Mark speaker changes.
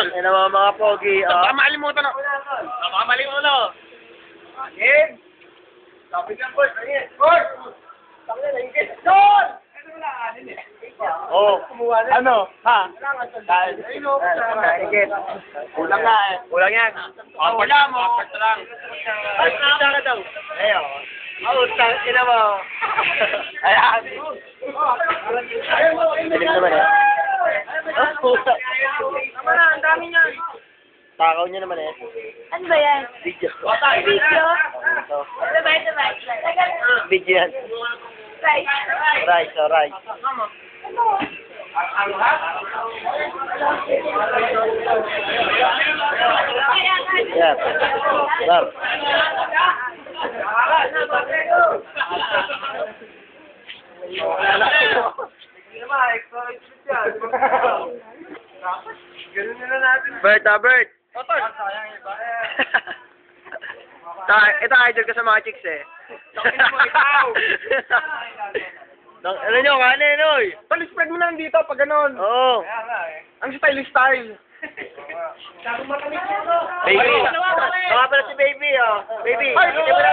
Speaker 1: tol.
Speaker 2: Yan naman mga pogi.
Speaker 1: Baka makalimutan ako. Baka malimutan. Again. Topic lang, boy. Again. Boy! Sabi na, ingit. John! Ano wala kanin eh.
Speaker 2: Oh. Ano? Ha?
Speaker 1: Ingit.
Speaker 2: Kulang nga eh. Kulang yan.
Speaker 1: Wala mo. Kapag lang.
Speaker 2: Ay, isa ka daw. Ayaw. Oh, ina mo. Ayan. Bilis naman eh. Ah, puta.
Speaker 1: Tama na, ang dami niyan.
Speaker 2: Takaw niya naman eh.
Speaker 3: Ano ba yan?
Speaker 2: Video.
Speaker 3: Video?
Speaker 2: Ito.
Speaker 3: Sabay.
Speaker 2: Video yan.
Speaker 3: Right.
Speaker 2: Rice, oh, rice. Yeah. Sir. Bert, Bert. Ito idol ka sa mga chicks eh. Ano nyo, kanin, oy.
Speaker 1: Pag-spread mo lang dito pag ganon.
Speaker 2: Oo.
Speaker 1: Ang style.
Speaker 2: Baby. Baka pala si baby, oh. Baby,
Speaker 1: Ay,
Speaker 2: hindi mo na